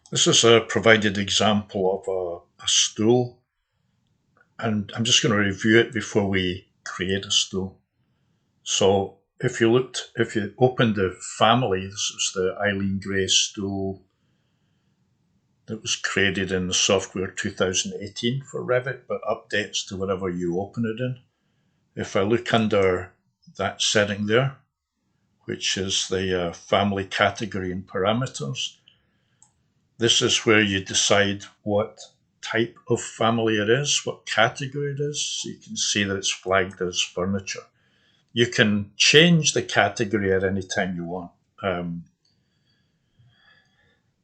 This is a provided example of a stool, and I'm just going to review it before we create a stool. So if you open the family, this is the Eileen Gray stool that was created in the software 2018 for Revit, but updates to whatever you open it in. If I look under that setting there, which is the family category and parameters, this is where you decide what type of family it is, what category it is. So you can see that it's flagged as furniture. You can change the category at any time you want.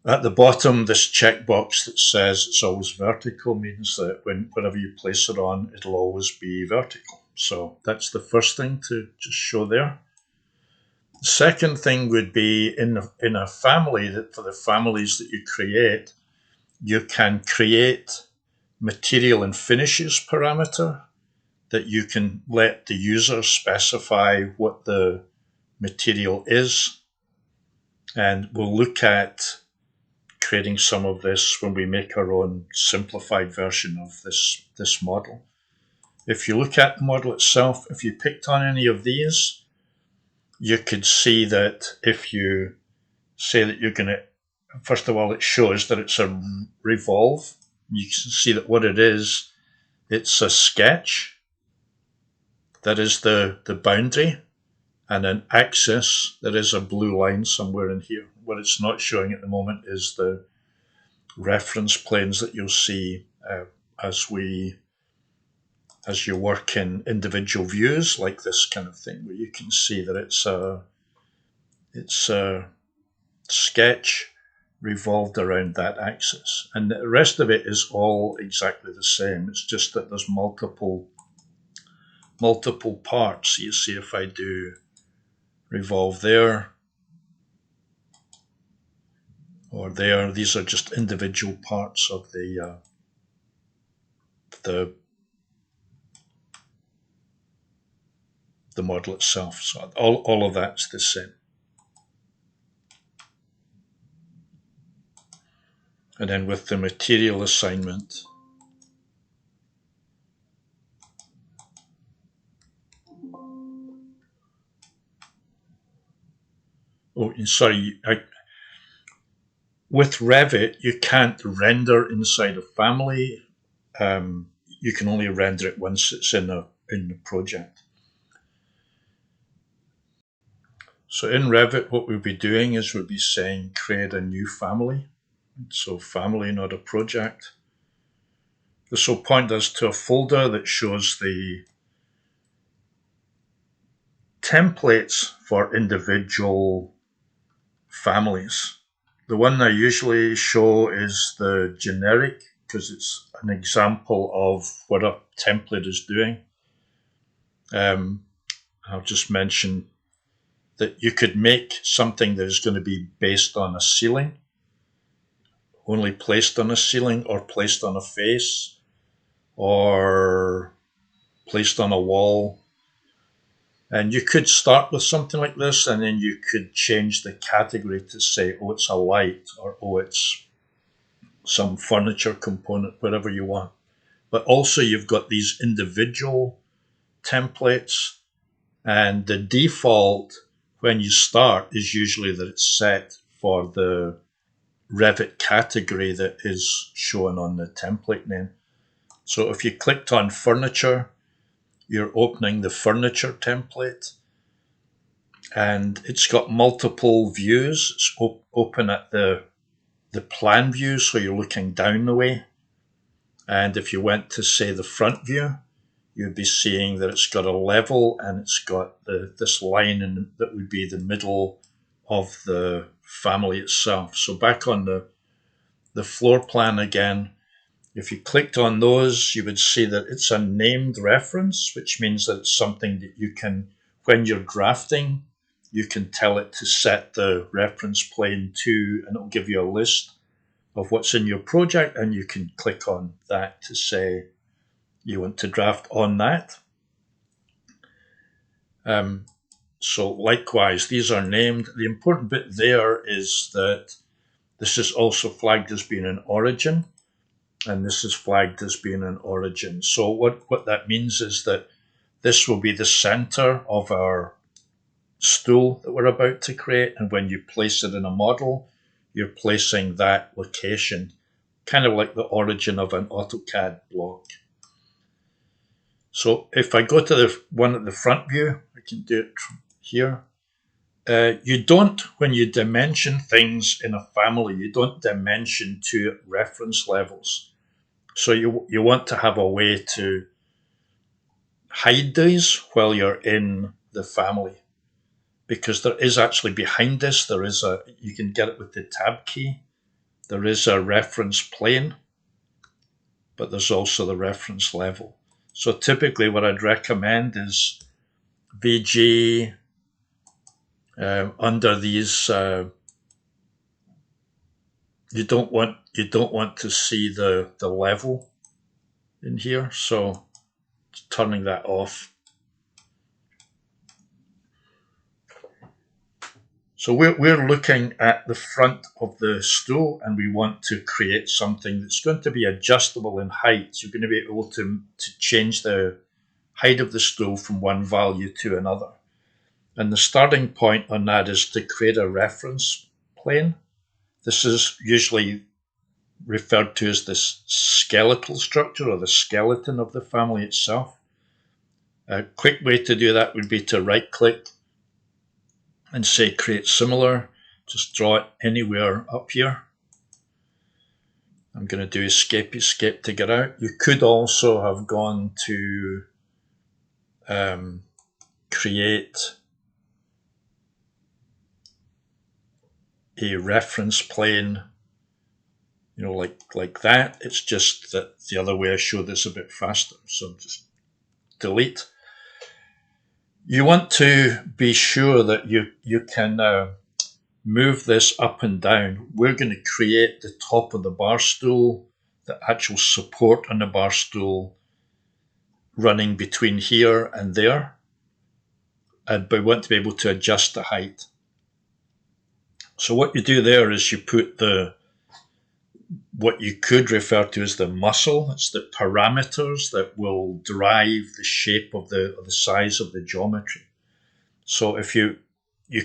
At the bottom, this checkbox that says it's always vertical means that whenever you place it on, it'll always be vertical. So that's the first thing to just show there. The second thing would be in a family, that for the families that you create, you can create material and finishes parameter that you can let the user specify what the material is. And we'll look at creating some of this when we make our own simplified version of this model. If you look at the model itself, if you picked on any of these, you could see that if you say that you're going to, first of all, it shows that it's a revolve. You can see that what it is, it's a sketch. That is the boundary, and an axis, there is a blue line somewhere in here. What it's not showing at the moment is the reference planes that you'll see as you work in individual views, like this kind of thing, where you can see that it's a sketch revolved around that axis, and the rest of it is all exactly the same. It's just that there's multiple parts. You see, if I do revolve there or there, these are just individual parts of the model itself. So all of that's the same. And then with the material assignment, with Revit, you can't render inside a family. You can only render it once it's in the project. So in Revit, what we'll be doing is we'll be saying create a new family. So family, not a project. This will point us to a folder that shows the templates for individual families. The one I usually show is the generic, because it's an example of what a template is doing. I'll just mention that you could make something that is going to be based on a ceiling, only placed on a ceiling, or placed on a face, or placed on a wall. And you could start with something like this, and then you could change the category to say, oh, it's a light, or oh, it's some furniture component, whatever you want. But also you've got these individual templates, and the default when you start is usually that it's set for the Revit category that is shown on the template name. So if you clicked on furniture, you're opening the furniture template, and it's got multiple views. It's open at the plan view, so you're looking down the way. And if you went to, say, the front view, you'd be seeing that it's got a level, and it's got this line that would be the middle of the family itself. So back on the floor plan again, if you clicked on those, you would see that it's a named reference, which means that it's something that you can, when you're drafting, you can tell it to set the reference plane to, and it'll give you a list of what's in your project, and you can click on that to say you want to draft on that. So likewise, these are named. The important bit there is that This is also flagged as being an origin, and this is flagged as being an origin. So what that means is that this will be the center of our stool that we're about to create, and when you place it in a model, you're placing that location, kind of like the origin of an AutoCAD block. So if I go to the one at the front view, I can do it here. You don't, when you dimension things in a family, you don't dimension to reference levels. So you want to have a way to hide these while you're in the family, because there is actually behind this, you can get it with the tab key. There is a reference plane, but there's also the reference level. So typically what I'd recommend is VG under these. You don't want to see the level in here, so turning that off. So we're looking at the front of the stool, and we want to create something that's going to be adjustable in height. You're going to be able to change the height of the stool from one value to another. And the starting point on that is to create a reference plane. This is usually referred to as the skeletal structure, or the skeleton of the family itself. A quick way to do that would be to right click and say create similar. Just draw it anywhere up here. I'm going to do escape to get out. You could also have gone to create a reference plane, like that. It's just that the other way I showed this a bit faster. So just delete. You want to be sure that you can move this up and down. We're going to create the top of the bar stool, the actual support on the bar stool running between here and there. But we want to be able to adjust the height. So what you do there is you put what you could refer to as the muscle. It's the parameters that will drive the shape of the size of the geometry. So if you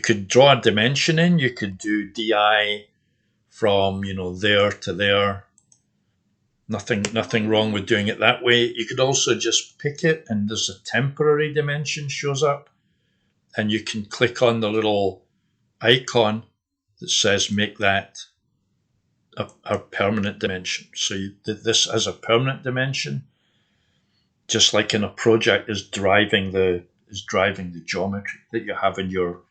could draw a dimension in, you could do DI from there to there. Nothing wrong with doing it that way. You could also just pick it, and there's a temporary dimension shows up, and you can click on the little icon that says make that a permanent dimension. So this as a permanent dimension, just like in a project, is driving the geometry that you have in your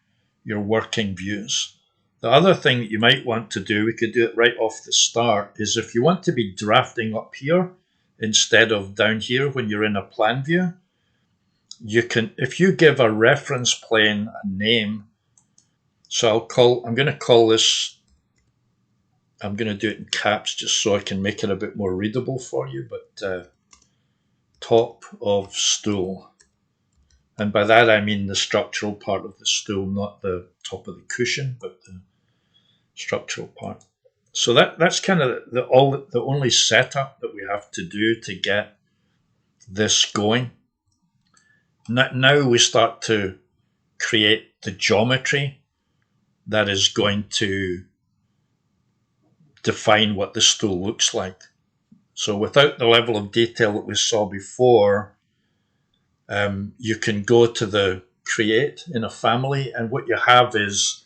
working views. The other thing that you might want to do, we could do it right off the start, is if you want to be drafting up here instead of down here when you're in a plan view, you can, if you give a reference plane a name. So I'm going to call this, I'm going to do it in caps just so I can make it a bit more readable for you, but top of stool. And by that I mean the structural part of the stool, not the top of the cushion, but the structural part. So that's kind of the only setup that we have to do to get this going. Now we start to create the geometry that is going to define what the stool looks like. So without the level of detail that we saw before, you can go to the create in a family, and what you have is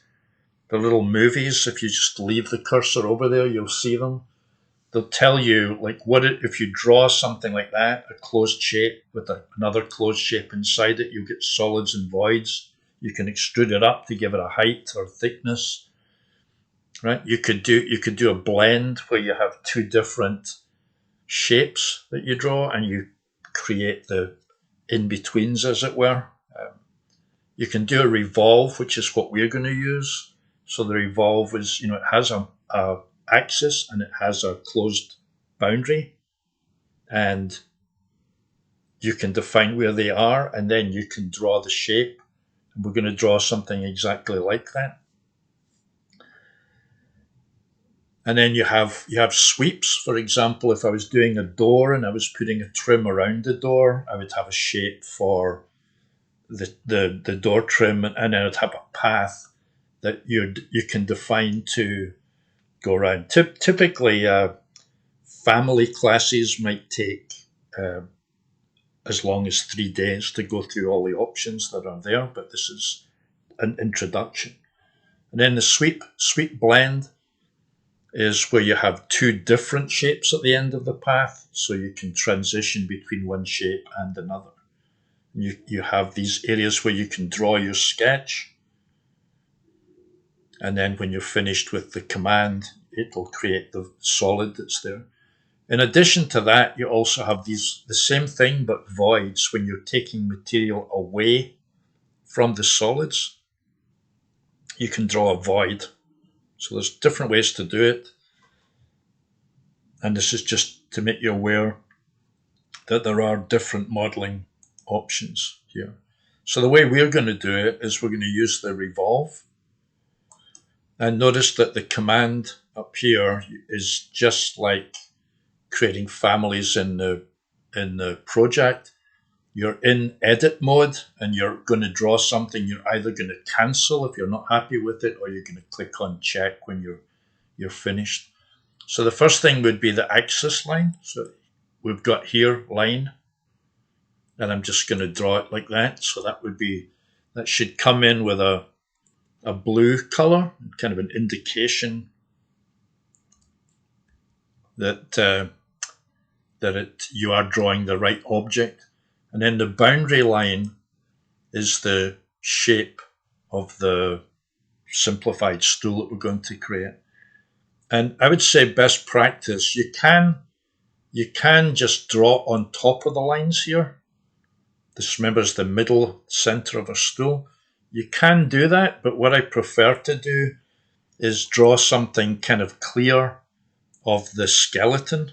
the little movies. If you just leave the cursor over there, you'll see them. They'll tell you like if you draw something like that, a closed shape with another closed shape inside it, you'll get solids and voids. You can extrude it up to give it a height or thickness. Right? You could do a blend where you have two different shapes that you draw, and you create the in-betweens, as it were. You can do a revolve, which is what we're going to use. So the revolve is, it has a axis and it has a closed boundary, and you can define where they are, and then you can draw the shape. And we're going to draw something exactly like that. And then you have sweeps. For example, if I was doing a door and I was putting a trim around the door, I would have a shape for the door trim, and then I'd have a path that you can define to go around. Typically, family classes might take as long as 3 days to go through all the options that are there, but this is an introduction. And then the sweep blend is where you have two different shapes at the end of the path, so you can transition between one shape and another. You have these areas where you can draw your sketch, and then when you're finished with the command, it'll create the solid that's there. In addition to that, you also have the same thing but voids when you're taking material away from the solids. You can draw a void. So there's different ways to do it. And this is just to make you aware that there are different modeling options here. So the way we're going to do it is we're going to use the revolve. And notice that the command up here is just like creating families in the project. You're in edit mode and you're going to draw something. You're either going to cancel if you're not happy with it, or you're going to click on check when you're finished. So the first thing would be the axis line. So we've got here line, and I'm just going to draw it like that. So that should come in with a blue color, kind of an indication that you are drawing the right object. And then the boundary line is the shape of the simplified stool that we're going to create. And I would say best practice, you can just draw on top of the lines here. This, remember, is the middle center of a stool. You can do that, but what I prefer to do is draw something kind of clear of the skeleton.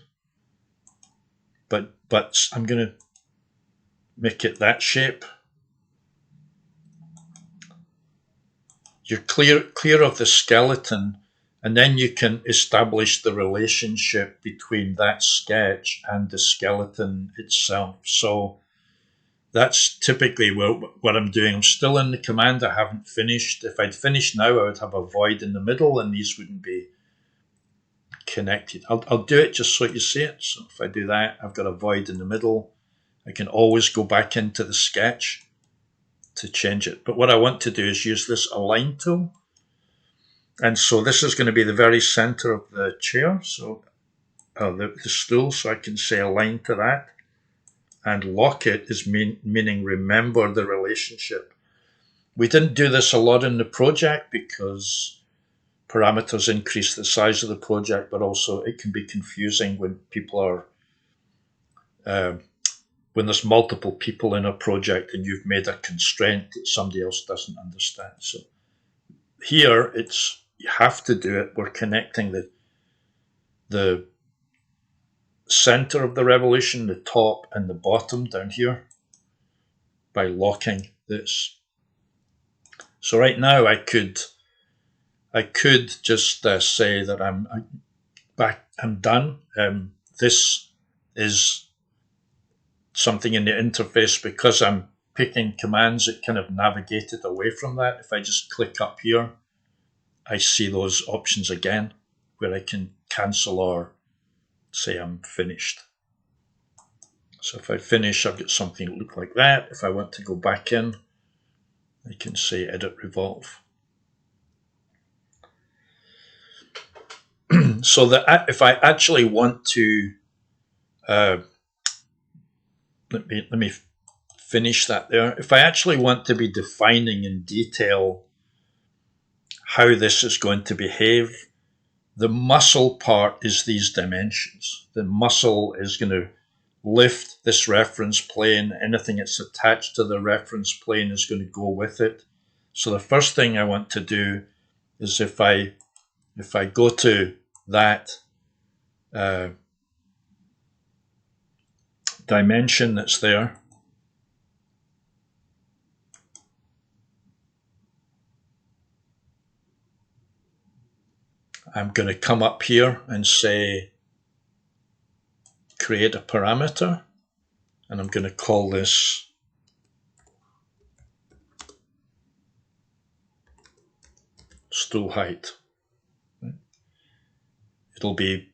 But I'm going to make it that shape. You're clear of the skeleton, and then you can establish the relationship between that sketch and the skeleton itself. So that's typically what I'm doing. I'm still in the command. I haven't finished. If I'd finished now, I would have a void in the middle, and these wouldn't be connected. I'll do it just so you see it. So if I do that, I've got a void in the middle. I can always go back into the sketch to change it. But what I want to do is use this align tool. And so this is going to be the very center of the chair, so the stool, so I can say align to that. And lock it is meaning remember the relationship. We didn't do this a lot in the project because parameters increase the size of the project, but also it can be confusing when people are when there's multiple people in a project and you've made a constraint that somebody else doesn't understand. So here you have to do it. We're connecting the center of the revolution, the top and the bottom down here, by locking this. So right now I could just say that I'm done. This is something in the interface. Because I'm picking commands, it kind of navigated away from that. If I just click up here, I see those options again where I can cancel or say I'm finished. So if I finish, I've got something that looks like that. If I want to go back in, I can say edit revolve. So that if I actually want to, let me finish that there. If I actually want to be defining in detail how this is going to behave, the muscle part is these dimensions. The muscle is going to lift this reference plane. Anything that's attached to the reference plane is going to go with it. So the first thing I want to do is if I go to that dimension that's there, I'm going to come up here and say create a parameter, and I'm going to call this stool height. It'll be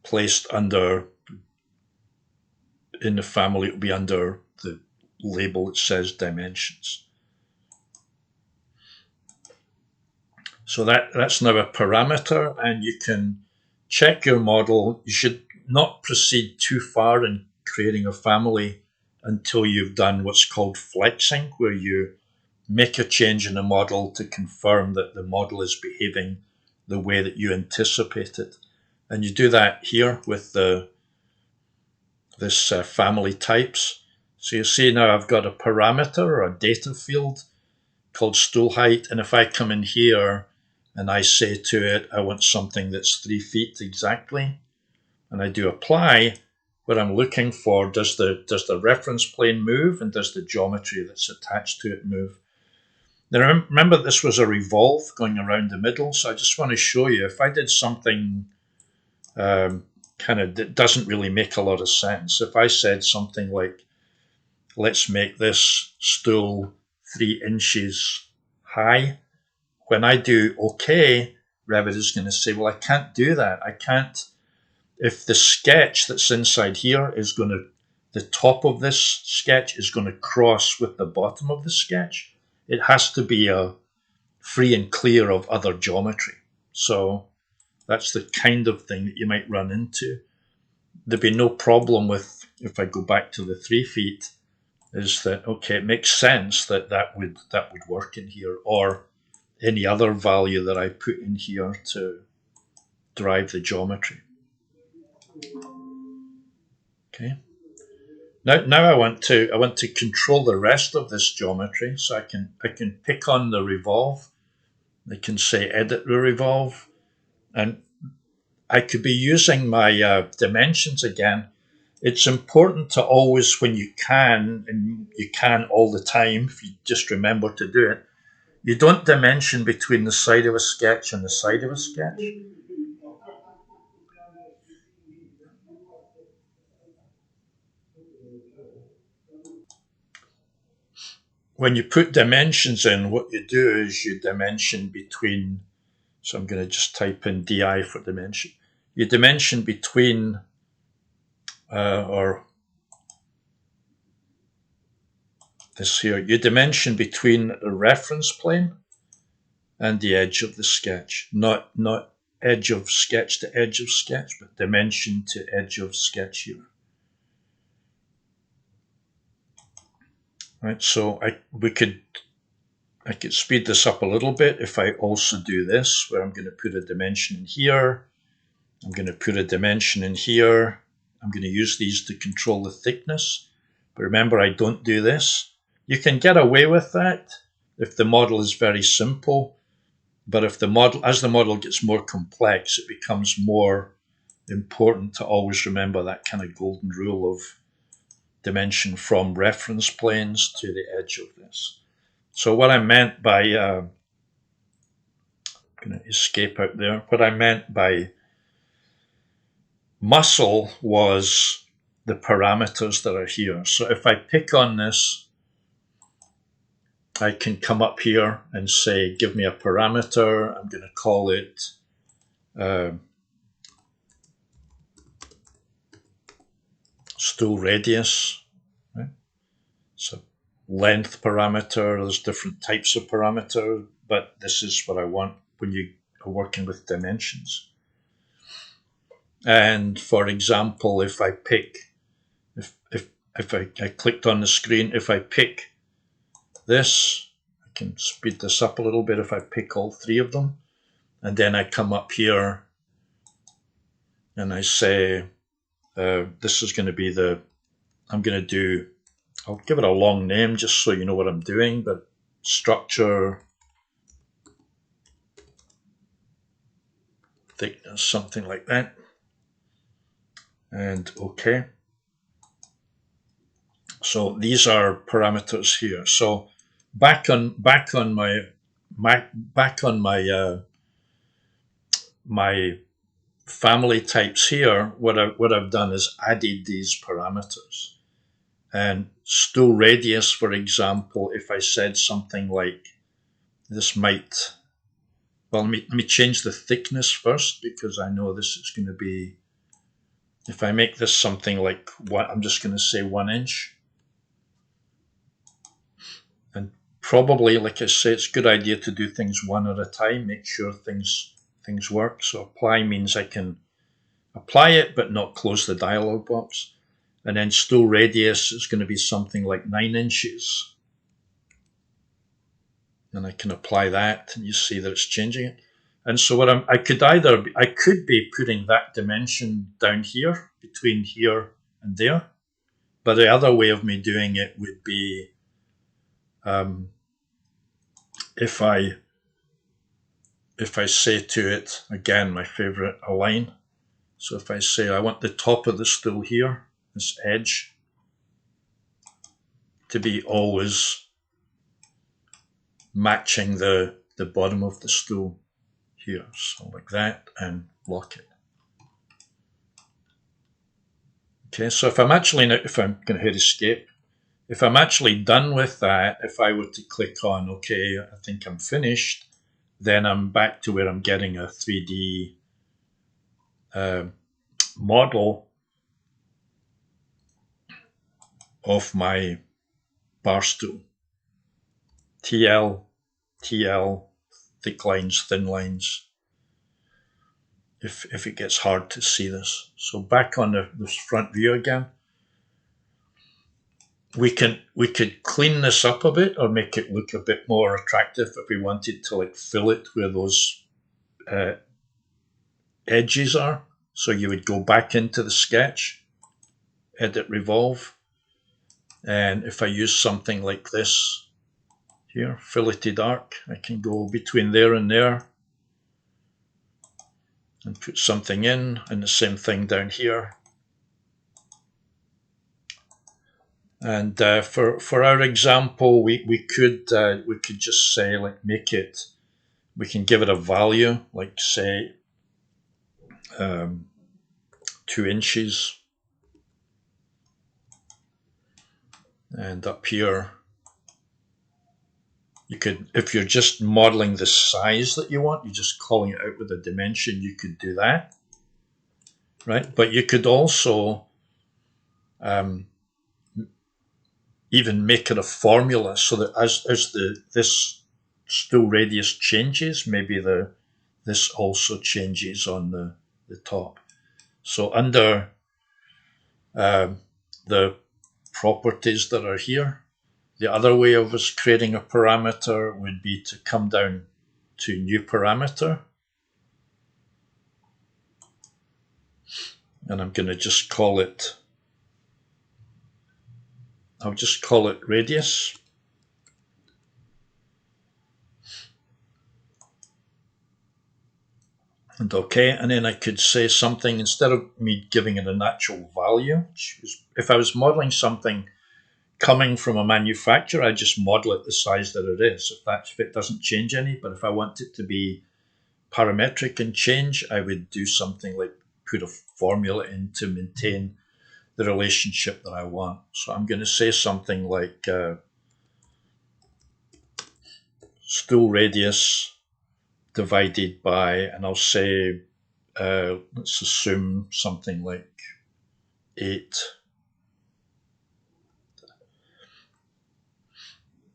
placed under, in the family, it'll be under the label that says dimensions. So that's now a parameter, and you can check your model. You should not proceed too far in creating a family until you've done what's called flexing, where you make a change in the model to confirm that the model is behaving the way that you anticipate it. And you do that here with this family types. So you see now I've got a parameter or a data field called stool height, and if I come in here and I say to it, I want something that's 3 feet exactly, and I do apply, what I'm looking for, does the reference plane move, and does the geometry that's attached to it move? Now remember, this was a revolve going around the middle, so I just want to show you, if I did something kind of that doesn't really make a lot of sense, if I said something like, let's make this stool 3 inches high, when I do OK, Revit is going to say, well, I can't do that. I can't, if the sketch that's inside here is going to, the top of this sketch is going to cross with the bottom of the sketch, it has to be free and clear of other geometry. So that's the kind of thing that you might run into. There'd be no problem with, if I go back to the 3 feet, is that, okay, it makes sense that that would work in here, or any other value that I put in here to drive the geometry. Okay. Now I want to control the rest of this geometry, so I can pick on the revolve. I can say edit the revolve, and I could be using my dimensions again. It's important to always, when you can, and you can all the time, if you just remember to do it, you don't dimension between the side of a sketch and the side of a sketch. When you put dimensions in, what you do is you dimension between, so I'm going to just type in DI for dimension. You dimension between, or this here, you dimension between the reference plane and the edge of the sketch, not edge of sketch to edge of sketch, but dimension to edge of sketch here. Right, so I could speed this up a little bit if I also do this, where I'm going to put a dimension in here, I'm going to put a dimension in here, I'm going to use these to control the thickness, but remember, I don't do this. You can get away with that if the model is very simple, but if the model, as the model gets more complex, it becomes more important to always remember that kind of golden rule of dimension from reference planes to the edge of this. So what I meant by, I'm going to escape out there, what I meant by muscle was the parameters that are here. So if I pick on this, I can come up here and say, give me a parameter. I'm going to call it stool radius. Right? So length parameter, there's different types of parameter, but this is what I want when you are working with dimensions. And for example, if I pick, if I clicked on the screen, if I pick this, I can speed this up a little bit if I pick all 3 of them, and then I come up here and I say, this is going to be the, I'm going to do, I'll give it a long name just so you know what I'm doing, but structure thickness, something like that, and okay. So these are parameters here. So back on my my family types here, what I've done is added these parameters. And stool radius, for example, if I said something like this might, well, let me change the thickness first, because I know this is going to be, if I make this something like what, I'm just going to say 1 inch. And probably, like I say, it's a good idea to do things one at a time, make sure things work. So apply means I can apply it but not close the dialog box. And then stool radius is going to be something like 9 inches. And I can apply that, and you see that it's changing it. And so what I could be putting that dimension down here, between here and there. But the other way of me doing it would be if I say to it, again, my favorite, align. So if I say I want the top of the stool here, this edge, to be always matching the bottom of the stool here. So like that, and lock it. Okay, so if I'm going to hit escape, if I'm actually done with that, if I were to click on OK, I think I'm finished, then I'm back to where I'm getting a 3D model of my bar stool. TL, thick lines, thin lines, if it gets hard to see this. So back on this front view again, we could clean this up a bit or make it look a bit more attractive if we wanted to, like, fill it where those edges are. So you would go back into the sketch, edit, revolve, and if I use something like this here, filleted arc, I can go between there and there and put something in, and the same thing down here. And for our example, we could just say, like, make it, we can give it a value, like say 2 inches, and up here you could, if you're just modeling the size that you want, you're just calling it out with a dimension, you could do that, right? But you could also even make it a formula, so that as this stool radius changes, maybe this also changes on the top. So under the properties that are here, the other way of us creating a parameter would be to come down to new parameter, and I'm going to just call it, I'll just call it radius. And OK, and then I could say something, instead of me giving it an actual value, if I was modeling something coming from a manufacturer, I just model it the size that it is, if it doesn't change any. But if I want it to be parametric and change, I would do something like put a formula in to maintain the relationship that I want. So I'm going to say something like stool radius divided by, and I'll say, let's assume something like 8.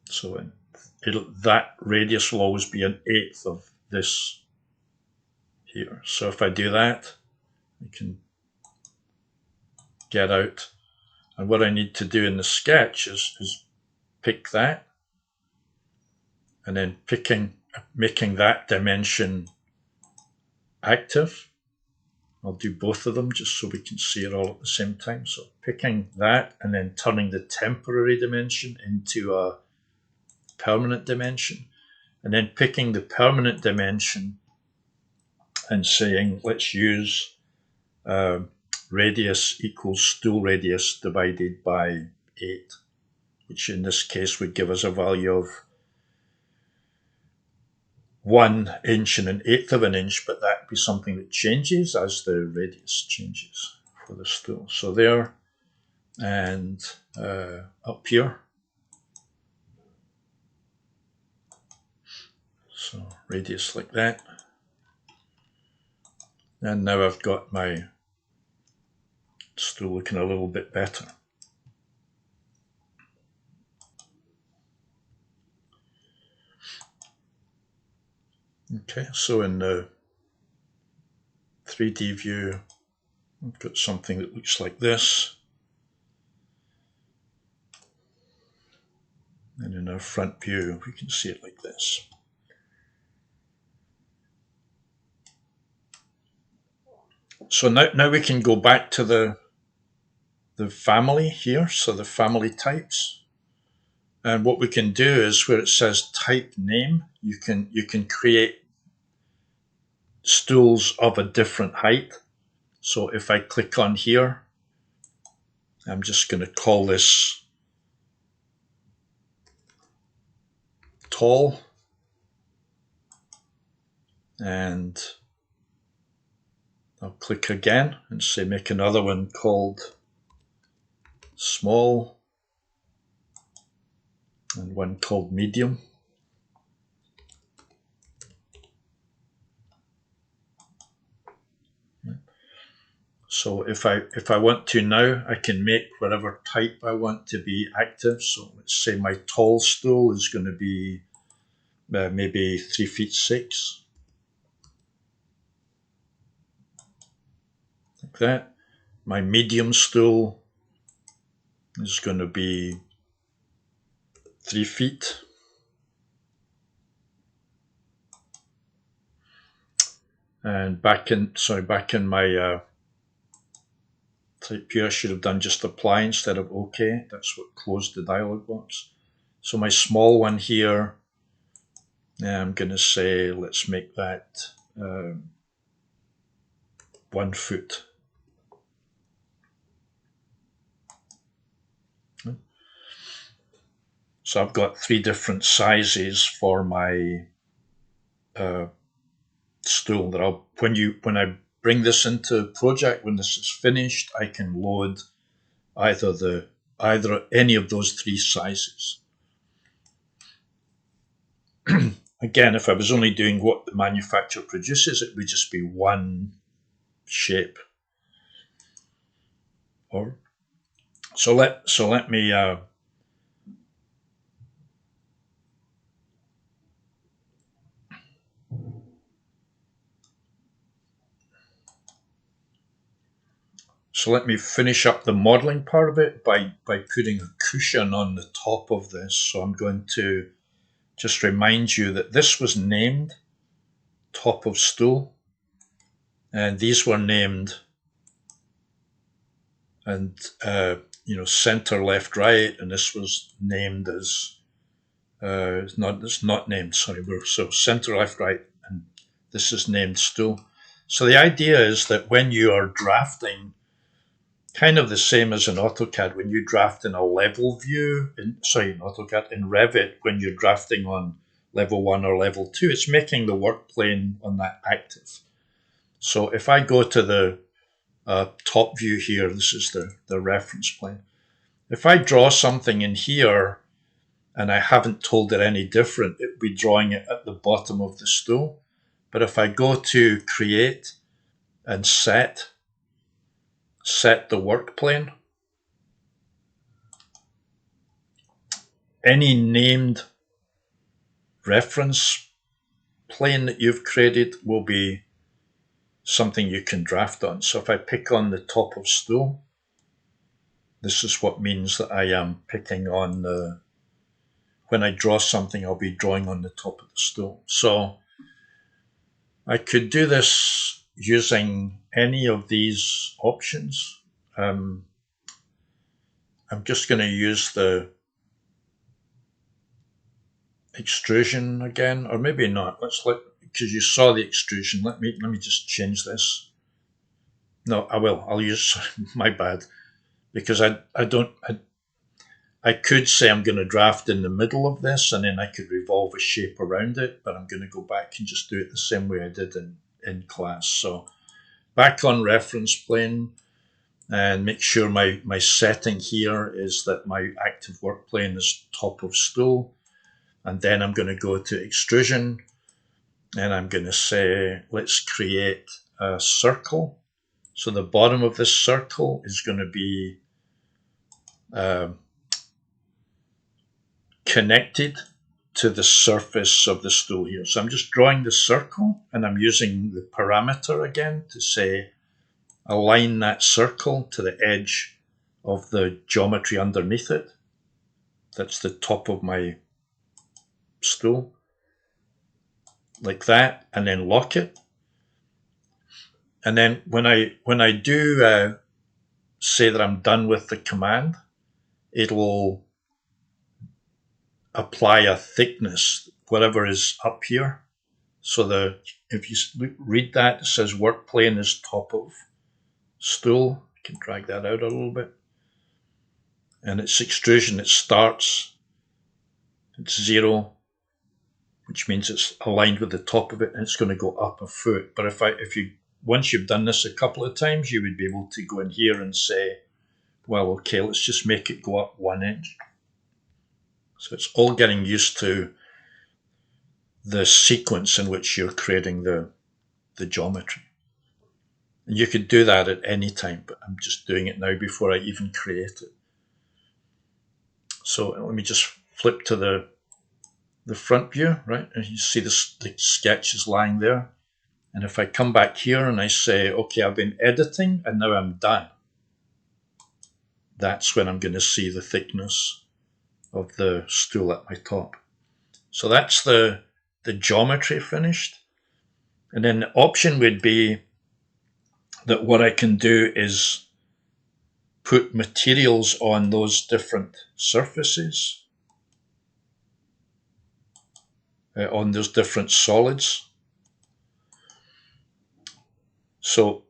So that radius will always be 1/8 of this here. So if I do that, I can get out. And what I need to do in the sketch is pick that, and then making that dimension active. I'll do both of them just so we can see it all at the same time. So picking that and then turning the temporary dimension into a permanent dimension, and then picking the permanent dimension and saying, let's use radius equals stool radius divided by 8, which in this case would give us a value of 1 inch and 1/8 of an inch, but that would be something that changes as the radius changes for the stool. So there, and up here. So radius like that. And now I've got my stool looking a little bit better. Okay, so in the 3D view, I've got something that looks like this. And in our front view, we can see it like this. So now we can go back to the family here, so the family types. And what we can do is where it says type name, you can create stools of a different height. So if I click on here, I'm just going to call this tall, and I'll click again and say make another one called small and one called medium. So if I want to now, I can make whatever type I want to be active. So let's say my tall stool is going to be maybe 3 feet 6. Like that. My medium stool is going to be 3 feet. And back in my type here, I should have done just apply instead of OK. That's what closed the dialog box. So my small one here, I'm going to say, let's make that 1 foot. So I've got 3 different sizes for my stool that when I bring this into a project, when this is finished, I can load either any of those 3 sizes. Again, if I was only doing what the manufacturer produces, it would just be one shape. So let me finish up the modeling part of it by putting a cushion on the top of this. So I'm going to just remind you that this was named top of stool, and these were named and center left right, and this was named as it's not named, sorry. So center left right, and this is named stool. So the idea is that when you are drafting, kind of the same as in AutoCAD, when you draft in a level view, in Revit, when you're drafting on level 1 or level 2, it's making the work plane on that active. So if I go to the top view here, this is the reference plane. If I draw something in here and I haven't told it any different, it would be drawing it at the bottom of the stool. But if I go to create and set the work plane, any named reference plane that you've created will be something you can draft on. So if I pick on the top of stool, this is what means that I am picking on when I draw something, I'll be drawing on the top of the stool. So I could do this using any of these options. I'm just going to use the extrusion again, or maybe not. Because you saw the extrusion. Let me just change this. No, I will. I'll use my bad, because I could say I'm going to draft in the middle of this and then I could revolve a shape around it, but I'm going to go back and just do it the same way I did in class. So back on reference plane, and make sure my setting here is that my active work plane is top of stool. And then I'm going to go to extrusion and I'm going to say, let's create a circle. So the bottom of this circle is going to be connected to the surface of the stool here. So I'm just drawing the circle and I'm using the parameter again to say align that circle to the edge of the geometry underneath it. That's the top of my stool. Like that, and then lock it. And then when I do say that I'm done with the command, it'll apply a thickness, whatever is up here. So if you read that, it says work plane is top of stool. I can drag that out a little bit. And it's extrusion, it starts, it's 0, which means it's aligned with the top of it, and it's going to go up a foot. But once you've done this a couple of times, you would be able to go in here and say, well, okay, let's just make it go up 1 inch. So it's all getting used to the sequence in which you're creating the geometry. And you could do that at any time, but I'm just doing it now before I even create it. So let me just flip to the front view, right? And you see the sketch is lying there. And if I come back here and I say, okay, I've been editing and now I'm done, that's when I'm going to see the thickness of the stool at my top. So that's the geometry finished. And then the option would be that what I can do is put materials on those different surfaces, on those different solids. So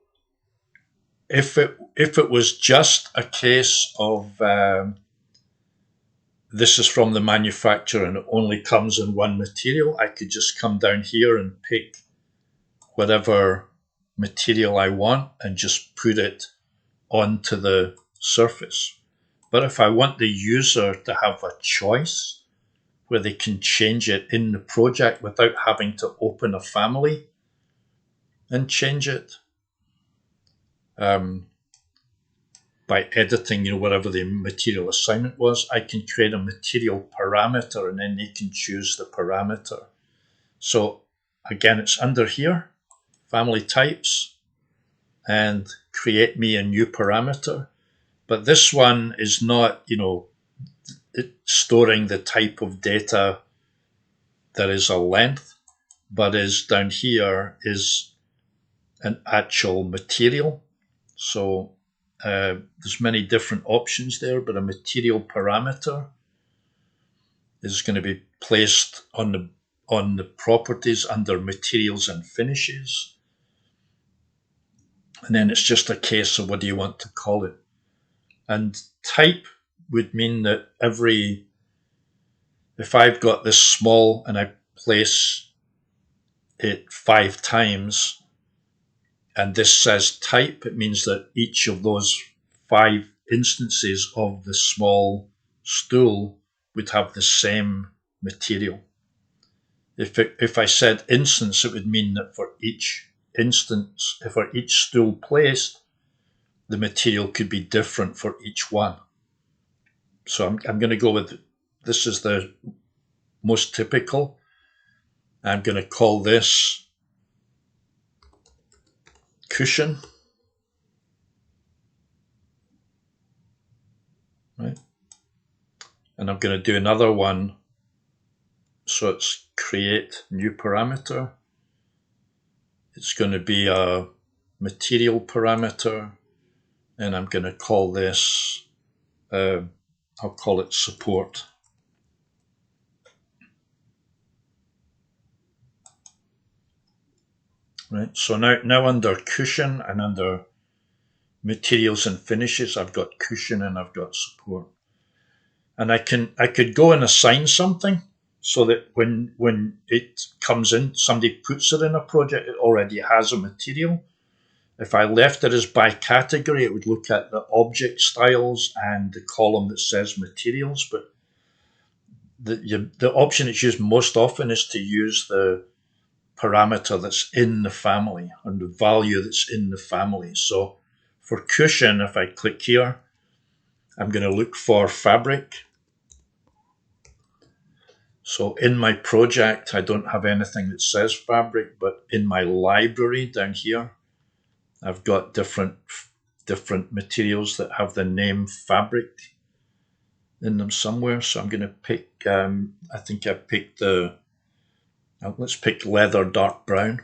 if it was just a case of this is from the manufacturer and it only comes in one material, I could just come down here and pick whatever material I want and just put it onto the surface. But if I want the user to have a choice where they can change it in the project without having to open a family and change it by editing, whatever the material assignment was, I can create a material parameter and then they can choose the parameter. So again, it's under here, family types, and create me a new parameter. But this one is not, storing the type of data that is a length, but is down here is an actual material. So there's many different options there, but a material parameter is going to be placed on the properties under materials and finishes. And then it's just a case of what do you want to call it. And type would mean that if I've got this small and I place it 5 times, and this says type, it means that each of those 5 instances of the small stool would have the same material. If I said instance, it would mean that for each instance, for each stool placed, the material could be different for each one. So I'm going to go with, this is the most typical. I'm going to call this cushion, right? And I'm going to do another one. So it's create new parameter. It's going to be a material parameter, and I'm going to call this, I'll call it support. Right. So now under cushion and under materials and finishes, I've got cushion and I've got support. And I could go and assign something so that when it comes in, somebody puts it in a project, it already has a material. If I left it as by category, it would look at the object styles and the column that says materials. But the option that's used most often is to use the parameter that's in the family and the value that's in the family. So for cushion, if I click here, I'm going to look for fabric. So in my project, I don't have anything that says fabric, but in my library down here, I've got different materials that have the name fabric in them somewhere. So I'm going to pick, I think I picked let's pick leather dark brown.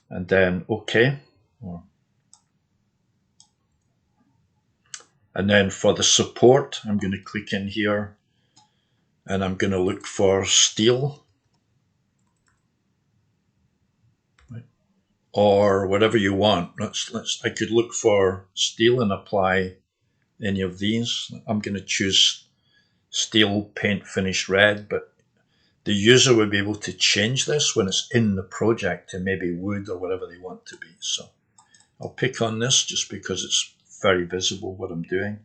And then OK. And then for the support, I'm going to click in here and I'm going to look for steel. Or whatever you want. I could look for steel and apply any of these. I'm going to choose steel paint finish red, but the user will be able to change this when it's in the project to maybe wood or whatever they want to be. So I'll pick on this just because it's very visible what I'm doing.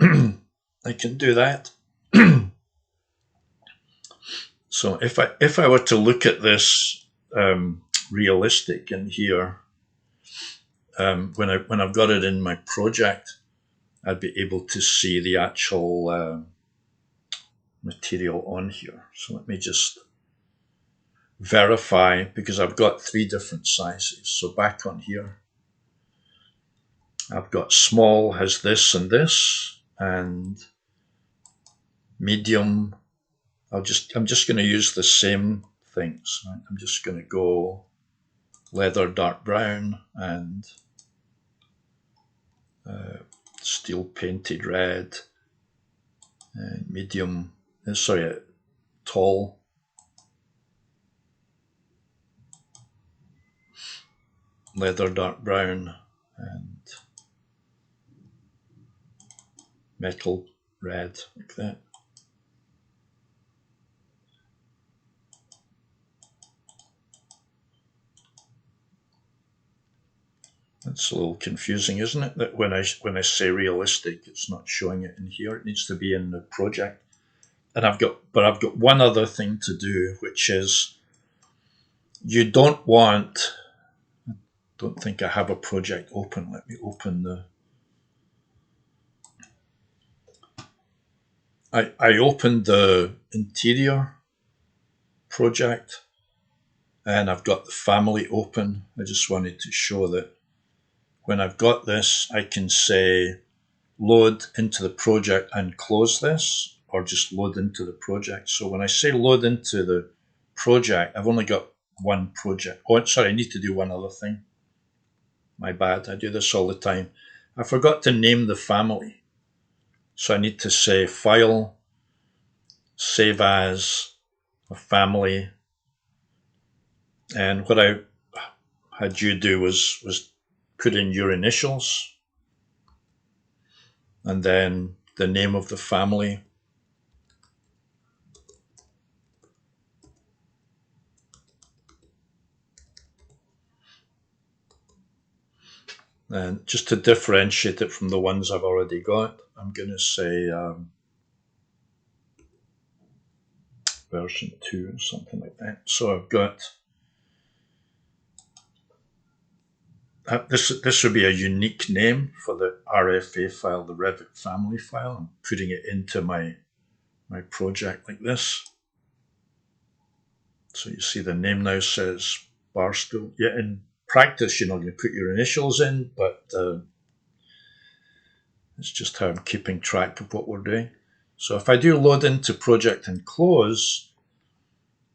I can do that. So if I were to look at this realistic in here, when I've got it in my project, I'd be able to see the actual material on here. So let me just verify, because I've got 3 different sizes. So back on here, I've got small has this and this, and medium. I'm just going to use the same things. Right? I'm just going to go leather dark brown and steel painted red, and medium. Sorry, tall. Leather dark brown and metal red, like that. That's a little confusing, isn't it? That when I say realistic, it's not showing it in here. It needs to be in the project. And I've got one other thing to do, which is you don't want. Don't think I have a project open. Let me open the. I opened the interior project, and I've got the family open. I just wanted to show that when I've got this, I can say load into the project and close this, or just load into the project. So when I say load into the project, I've only got one project. Oh, sorry, I need to do one other thing. My bad, I do this all the time. I forgot to name the family. So I need to say file, save as, a family. And what I had you do was put in your initials and then the name of the family. And just to differentiate it from the ones I've already got, I'm going to say version 2 or something like that. So I've got this would be a unique name for the RFA file, the Revit family file. I'm putting it into my project like this. So you see the name now says Barstool. Yeah, in practice, you're not going to put your initials in, but it's just how I'm keeping track of what we're doing. So if I do load into project and close,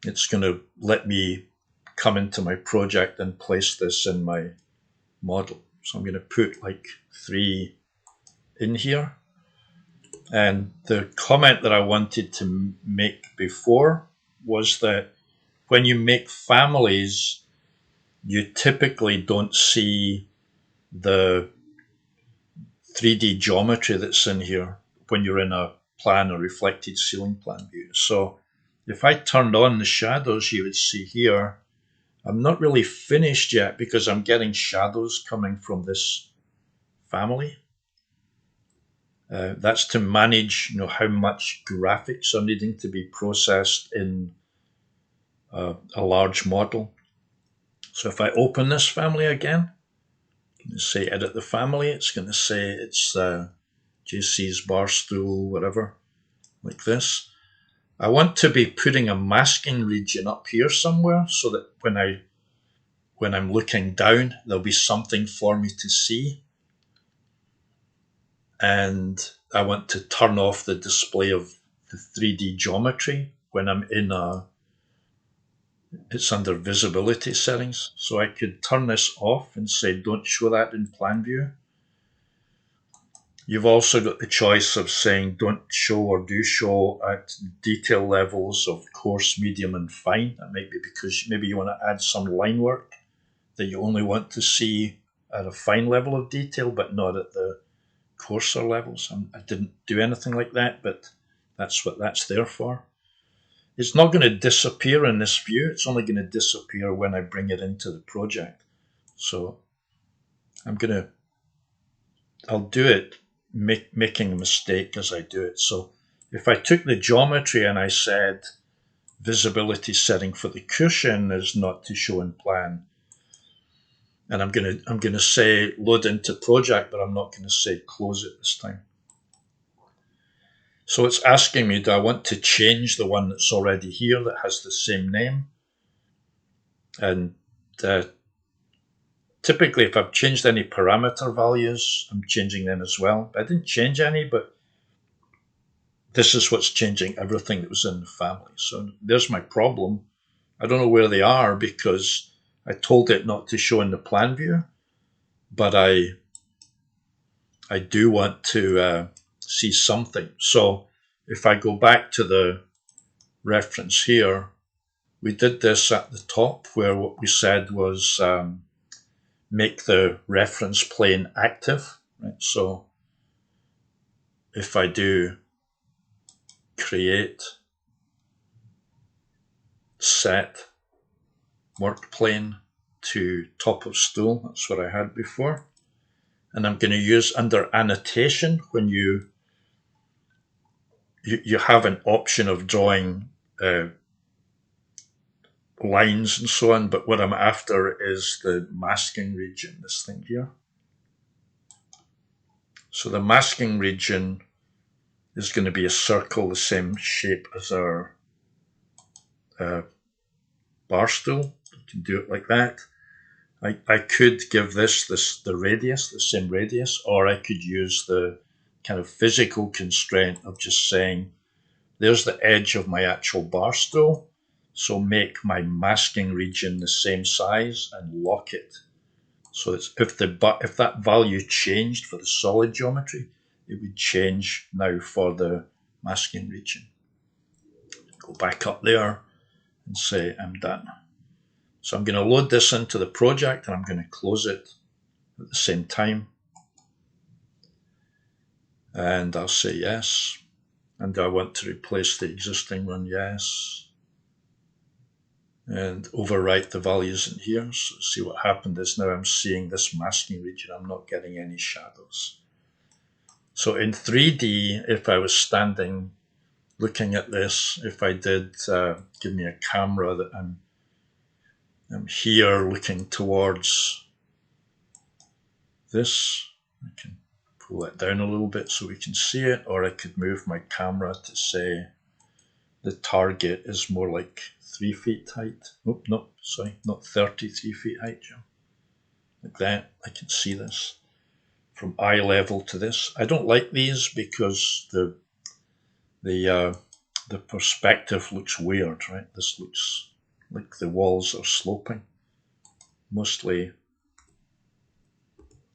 it's going to let me come into my project and place this in my model. So I'm going to put like 3 in here. And the comment that I wanted to make before was that when you make families, you typically don't see the 3D geometry that's in here when you're in a plan or reflected ceiling plan view. So if I turned on the shadows, you would see here, I'm not really finished yet because I'm getting shadows coming from this family. That's to manage, how much graphics are needing to be processed in a large model. So if I open this family again, say edit the family, it's going to say it's JC's bar stool, whatever, like this. I want to be putting a masking region up here somewhere so that when I'm looking down, there'll be something for me to see. And I want to turn off the display of the 3D geometry when I'm it's under visibility settings. So I could turn this off and say, don't show that in plan view. You've also got the choice of saying don't show or do show at detail levels of coarse, medium, and fine. That might be because maybe you want to add some line work that you only want to see at a fine level of detail, but not at the coarser levels. I didn't do anything like that, but that's what that's there for. It's not going to disappear in this view. It's only going to disappear when I bring it into the project. So I'll do it making a mistake as I do it. So if I took the geometry and I said visibility setting for the cushion is not to show in plan, and I'm gonna say load into project, but I'm not going to say close it this time. So it's asking me, do I want to change the one that's already here that has the same name? And typically, if I've changed any parameter values, I'm changing them as well. I didn't change any, but this is what's changing everything that was in the family. So there's my problem. I don't know where they are because I told it not to show in the plan view, but I do want to see something. So if I go back to the reference here, we did this at the top where what we said was make the reference plane active. Right? So if I do create, set work plane to top of stool, that's what I had before. And I'm going to use under annotation when you have an option of drawing lines and so on, but what I'm after is the masking region, this thing here. So the masking region is going to be a circle the same shape as our bar stool. You can do it like that. I could give this the radius, the same radius, or I could use the kind of physical constraint of just saying, there's the edge of my actual bar stool, so make my masking region the same size and lock it. So it's if that value changed for the solid geometry, it would change now for the masking region. Go back up there and say I'm done. So I'm going to load this into the project and I'm going to close it at the same time. And I'll say yes. And I want to replace the existing one, yes. And overwrite the values in here. So see what happened is now I'm seeing this masking region. I'm not getting any shadows. So in 3D, if I was standing looking at this, if I did give me a camera that I'm here looking towards this, I can pull that down a little bit so we can see it, or I could move my camera to say the target is more like 3 feet height. Oh, no, sorry, not 33 feet height, Jim. Like that, I can see this from eye level to this. I don't like these because the perspective looks weird, right? This looks like the walls are sloping. Mostly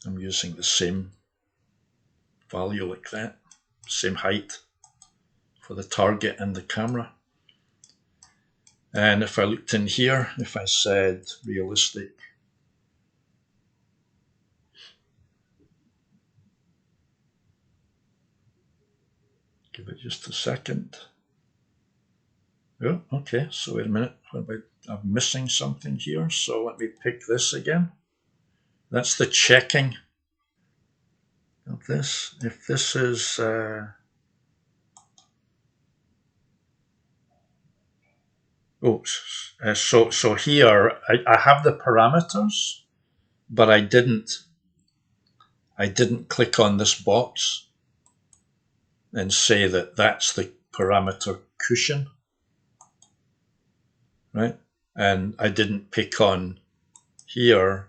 I'm using the same value like that, same height for the target and the camera. And if I looked in here, if I said realistic, Give it just a second. Oh, okay, so wait a minute. I'm missing something here, so let me pick this again. That's the checking of this. If this is so here I have the parameters, but I didn't click on this box and say that that's the parameter cushion, right? And I didn't pick on here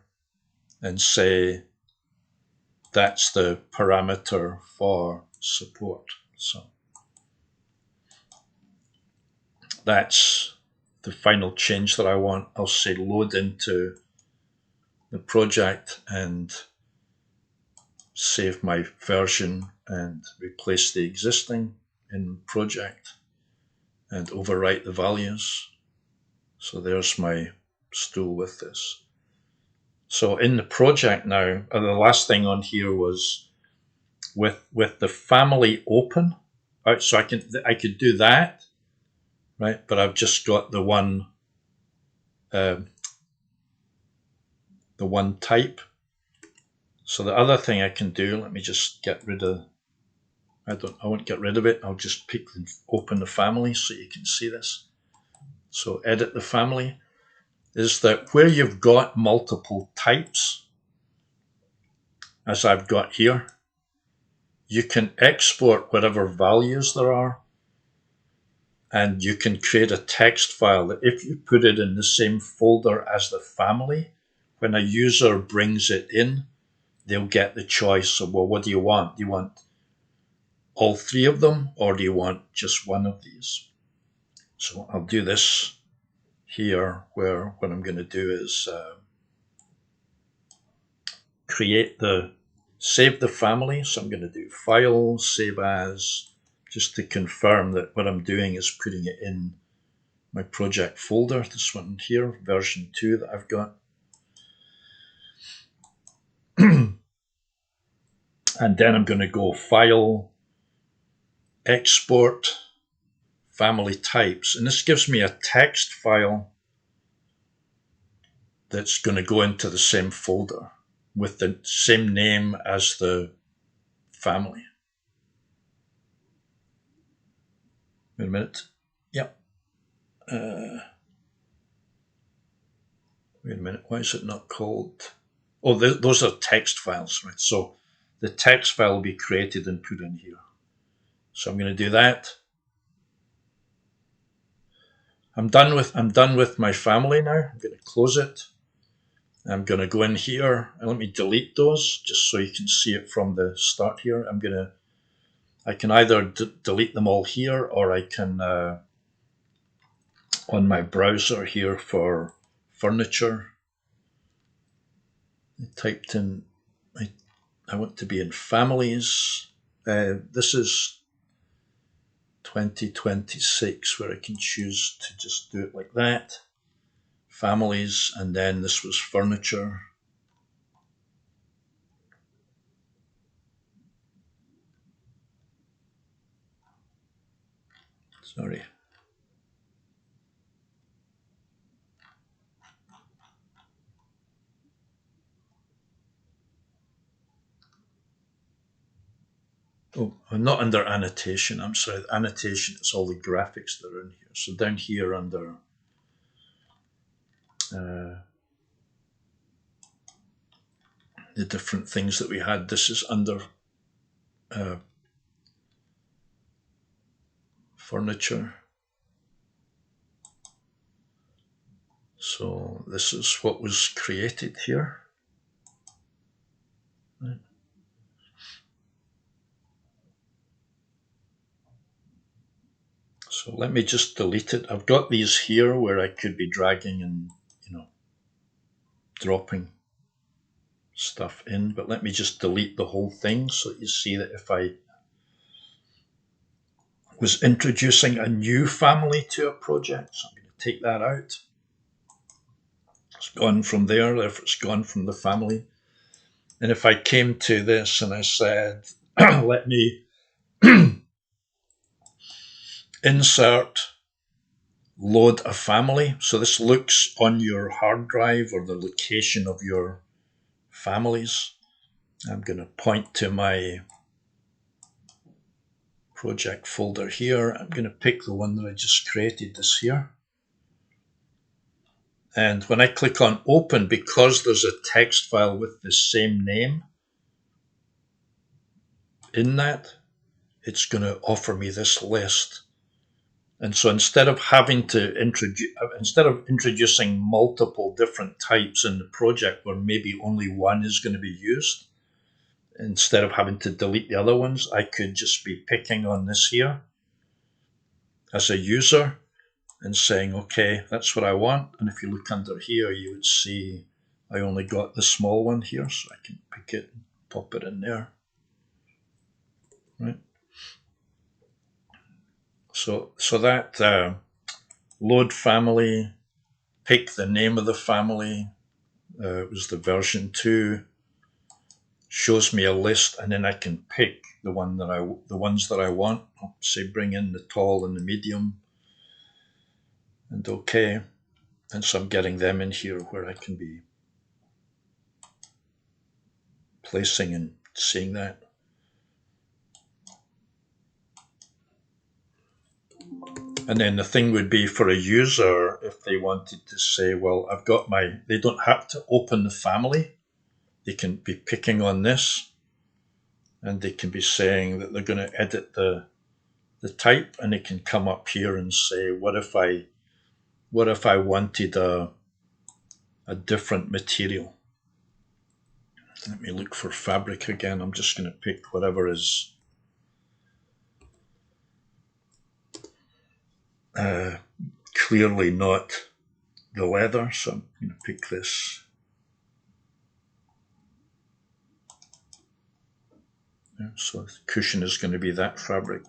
and say that's the parameter for support. So that's the final change that I want. I'll say load into the project and save my version and replace the existing in project and overwrite the values. So there's my stool with this. So in the project now, the last thing on here was with the family open. Right, so I could do that, right? But I've just got the one type. So the other thing I can do, let me just get rid of. I won't get rid of it. I'll just open the family so you can see this. So edit the family is that where you've got multiple types, as I've got here, you can export whatever values there are, and you can create a text file that if you put it in the same folder as the family, when a user brings it in, they'll get the choice of, well, what do you want? Do you want all three of them, or do you want just one of these? So I'll do this here, where what I'm going to do is save the family. So I'm going to do File, Save As, just to confirm that what I'm doing is putting it in my project folder, this one here, version 2 that I've got. And then I'm going to go File, Export, Family Types. And this gives me a text file that's going to go into the same folder with the same name as the family. Wait a minute. Yep. Wait a minute. Why is it not called? Oh, those are text files, right? So the text file will be created and put in here. So I'm going to do that. I'm done with my family now. I'm going to close it. I'm going to go in here and let me delete those just so you can see it from the start here. I can either delete them all here, or I can on my browser here for furniture. I typed in, I want to be in families. This is 2026, where I can choose to just do it like that. Families, and then this was furniture. Sorry. Oh, I'm not under annotation. I'm sorry. Annotation is all the graphics that are in here. So down here under the different things that we had, this is under furniture. So this is what was created here. Right. So let me just delete it. I've got these here where I could be dragging and, dropping stuff in, but let me just delete the whole thing so you see that if I was introducing a new family to a project, so I'm going to take that out. It's gone from there, therefore it's gone from the family. And if I came to this and I said, let me insert, load a family. So this looks on your hard drive or the location of your families. I'm going to point to my project folder here. I'm going to pick the one that I just created, this here. And when I click on open, because there's a text file with the same name in that, it's going to offer me this list. And so instead of introducing multiple different types in the project where maybe only one is going to be used, instead of having to delete the other ones, I could just be picking on this here as a user and saying, okay, that's what I want. And if you look under here, you would see I only got the small one here, so I can pick it and pop it in there. Right. So that load family, pick the name of the family. It was the version 2. Shows me a list, and then I can pick the ones that I want. I'll say bring in the tall and the medium, and okay. And so I'm getting them in here where I can be placing and seeing that. And then the thing would be for a user, if they wanted to say, well, they don't have to open the family. They can be picking on this, and they can be saying that they're going to edit the type, and they can come up here and say, what if I wanted a different material? Let me look for fabric again. I'm just going to pick whatever is clearly not the leather. So I'm going to pick this. Yeah, so the cushion is going to be that fabric.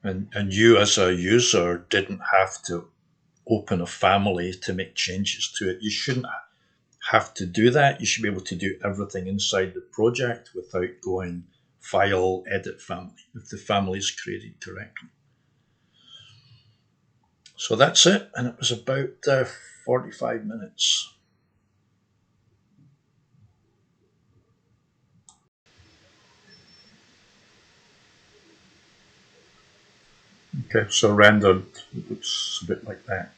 And you as a user didn't have to open a family to make changes to it. You shouldn't have to do that. You should be able to do everything inside the project without going file, edit family, if the family is created correctly. So that's it, and it was about 45 minutes. Okay, so rendered, it looks a bit like that.